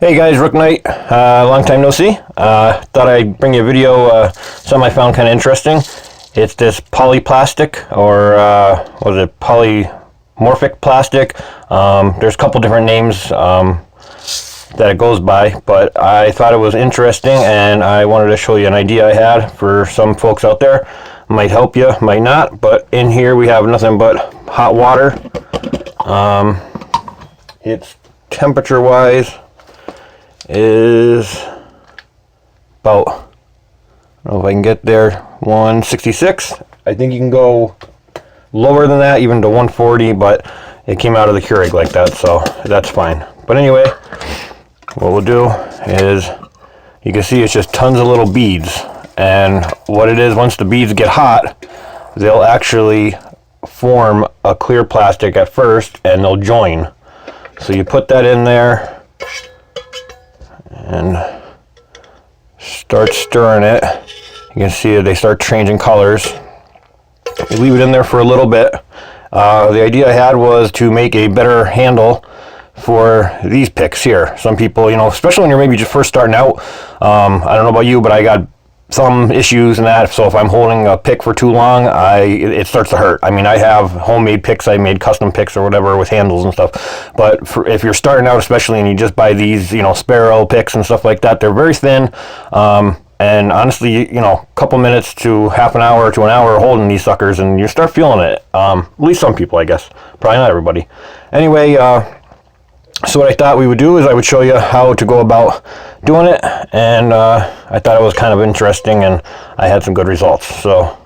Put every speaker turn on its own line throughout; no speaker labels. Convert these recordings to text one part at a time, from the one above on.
Hey guys, Rook Knight, long time no see. Thought I'd bring you a video, something I found kind of interesting. It's this polyplastic, or what is it, polymorphic plastic. There's a couple different names that it goes by, but I thought it was interesting and I wanted to show you an idea I had for some folks out there. Might help you, might not, but in here we have nothing but hot water. It's temperature-wise is about, I don't know if I can get there, 166. I think you can go lower than that, even to 140, but it came out of the Keurig like that, so that's fine. But anyway, what we'll do is, you can see it's just tons of little beads, and what it is, once the beads get hot, they'll actually form a clear plastic at first, and they'll join. So you put that in there and start stirring it. You can see they start changing colors. You leave it in there for a little bit. The idea I had was to make a better handle for these picks here. Some people, especially when you're maybe just first starting out, I don't know about you, but I got some issues in that. So if I'm holding a pick for too long, it starts to hurt. I mean, I have homemade picks, I made custom picks or whatever with handles and stuff. But if you're starting out, especially, and you just buy these, sparrow picks and stuff like that, they're very thin. And honestly, a couple minutes to half an hour to an hour holding these suckers, and you start feeling it. At least some people, I guess. Probably not everybody. Anyway, so what I thought we would do is I would show you how to go about doing it, and I thought it was kind of interesting, and I had some good results. So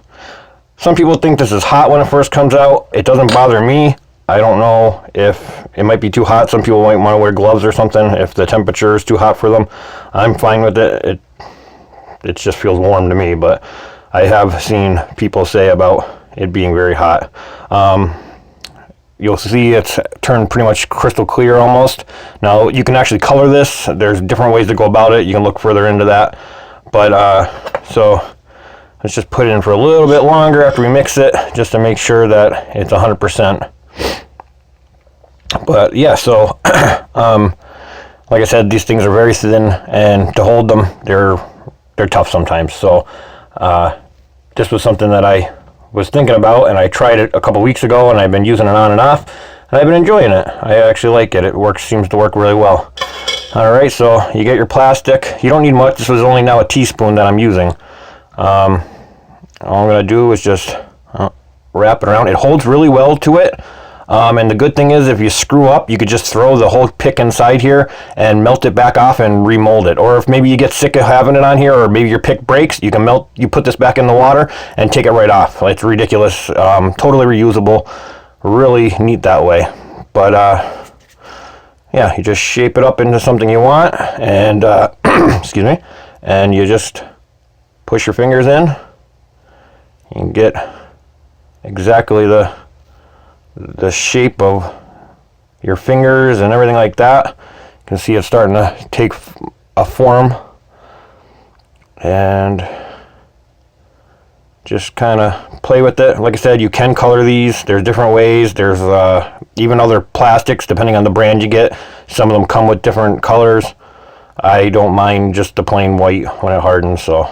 some people think this is hot when it first comes out. It doesn't bother me. I don't know if it might be too hot. Some people might want to wear gloves or something if the temperature is too hot for them. I'm fine with it. It just feels warm to me, but I have seen people say about it being very hot. You'll see it's turned pretty much crystal clear almost. Now you can actually color this. There's different ways to go about it. You can look further into that. But so let's just put it in for a little bit longer after we mix it, just to make sure that it's 100%. But yeah, so like I said, these things are very thin, and to hold them, they're tough sometimes. So this was something that I was thinking about, and I tried it a couple weeks ago, and I've been using it on and off, and I've been enjoying it. I actually like it. Seems to work really well. All right, so you get your plastic. You don't need much. This was only now a teaspoon that I'm using. All I'm gonna do is just wrap it around. It holds really well to it. And the good thing is, if you screw up, you could just throw the whole pick inside here and melt it back off and remold it. Or if maybe you get sick of having it on here, or maybe your pick breaks, you put this back in the water and take it right off. It's ridiculous. Totally reusable. Really neat that way. But yeah, you just shape it up into something you want, and excuse me, and you just push your fingers in. You can get exactly the shape of your fingers and everything like that. You can see it's starting to take a form, and just kind of play with it. Like I said, you can color these. There's different ways. There's even other plastics depending on the brand you get. Some of them come with different colors. I don't mind just the plain white when it hardens. So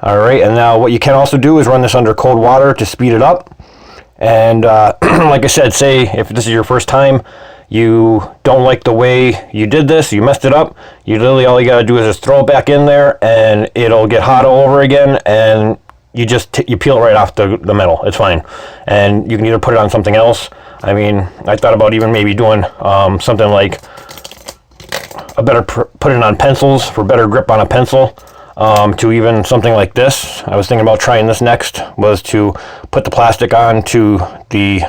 all right, and now what you can also do is run this under cold water to speed it up. And like I said, say if this is your first time, you don't like the way you did this, you messed it up, all you gotta do is just throw it back in there, and it'll get hot all over again, and you just you peel it right off the metal. It's fine. And you can either put it on something else. I mean, I thought about even maybe doing something like put it on pencils for better grip on a pencil. To even something like this. I was thinking about trying this next, was to put the plastic onto the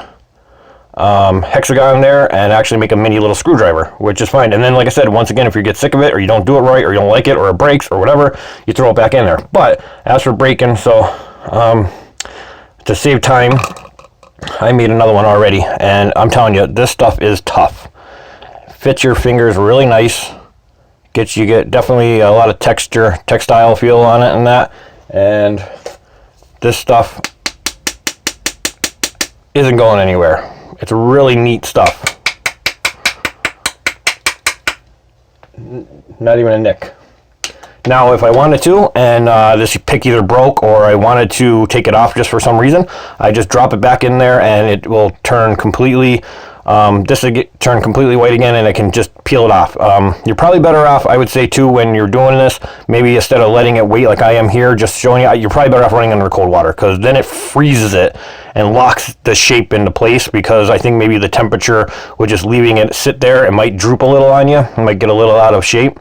hexagon there and actually make a mini little screwdriver, which is fine. And then, like I said, once again, if you get sick of it, or you don't do it right, or you don't like it, or it breaks, or whatever, you throw it back in there. But as for breaking, so to save time, I made another one already, and I'm telling you, this stuff is tough. Fits your fingers really nice. You get definitely a lot of textile feel on it and that. And this stuff isn't going anywhere. It's really neat stuff. not even a nick. Now, if I wanted to, and this pick either broke or I wanted to take it off just for some reason, I just drop it back in there and it will turn completely, this will turn completely white again, and I can just peel it off. You're probably better off, I would say too, when you're doing this, maybe instead of letting it wait like I am here, just showing you, you're probably better off running under cold water, because then it freezes it and locks the shape into place, because I think maybe the temperature with just leaving it sit there, it might droop a little on you, it might get a little out of shape.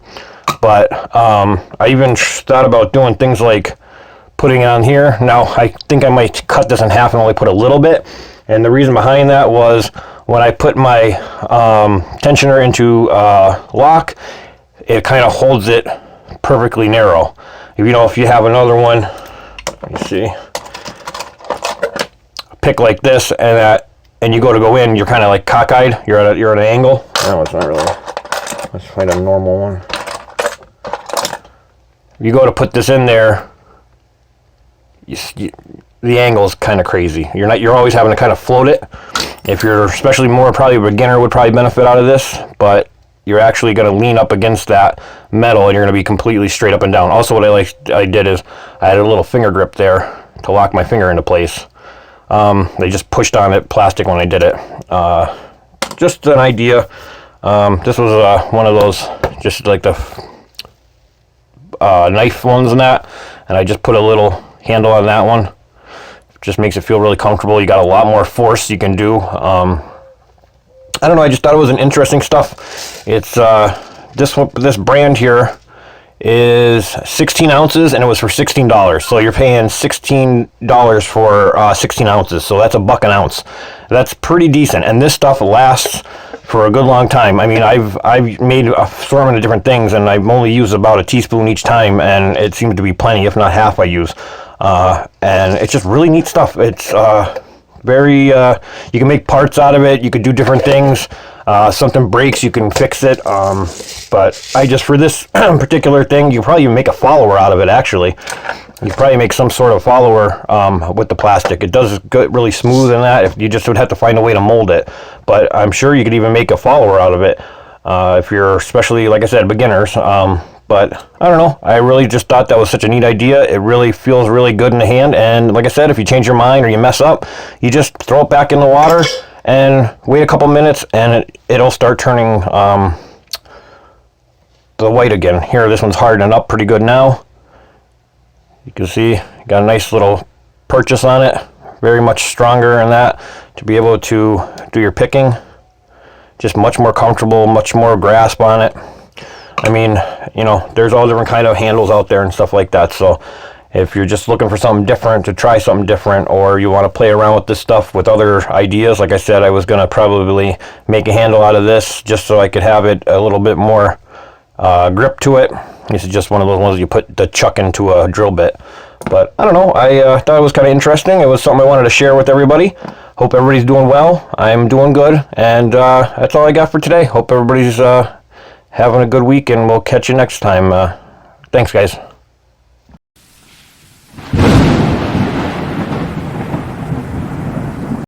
But I even thought about doing things like putting on here. Now, I think I might cut this in half and only put a little bit. And the reason behind that was when I put my tensioner into lock, it kind of holds it perfectly narrow. If you have another one, let me see, a pick like this, and you go in, you're kind of like cockeyed. You're at an angle. No, it's not really. Let's find a normal one. You go to put this in there, the angle is kind of crazy. You're always having to kind of float it. If you're especially probably a beginner would probably benefit out of this, but you're actually going to lean up against that metal and you're going to be completely straight up and down. Also, what I did is I had a little finger grip there to lock my finger into place. They just pushed on it plastic when I did it. Just an idea. This was one of those, just like the knife ones and that, and I just put a little handle on that one. Just makes it feel really comfortable. You got a lot more force you can do. I don't know, I just thought it was an interesting stuff. It's this brand here is 16 ounces and it was for $16, so you're paying $16 for 16 ounces, so that's $1 an ounce. That's pretty decent, and this stuff lasts for a good long time. I mean, I've made a assortment of different things, and I've only used about a teaspoon each time, and it seems to be plenty, if not half I use. And it's just really neat stuff. It's very, you can make parts out of it. You could do different things. Something breaks, you can fix it. But I just, for this particular thing, you probably even make a follower out of it, actually. You probably make some sort of follower with the plastic. It does get really smooth in that. If you just would have to find a way to mold it. But I'm sure you could even make a follower out of it if you're, especially, like I said, beginners. But I don't know. I really just thought that was such a neat idea. It really feels really good in the hand. And like I said, if you change your mind or you mess up, you just throw it back in the water and wait a couple minutes, and it'll start turning the white again. Here, this one's hardening up pretty good now. You can see, got a nice little purchase on it. Very much stronger in that to be able to do your picking. Just much more comfortable, much more grasp on it. I mean, there's all different kind of handles out there and stuff like that. So if you're just looking for something different, to try something different, or you want to play around with this stuff with other ideas, like I said, I was going to probably make a handle out of this just so I could have it a little bit more grip to it. This is just one of those ones you put the chuck into a drill bit. But I don't know, I thought it was kind of interesting. It was something I wanted to share with everybody. Hope everybody's doing well. I'm doing good, and that's all I got for today. Hope everybody's having a good week, and we'll catch you next time. Thanks, guys.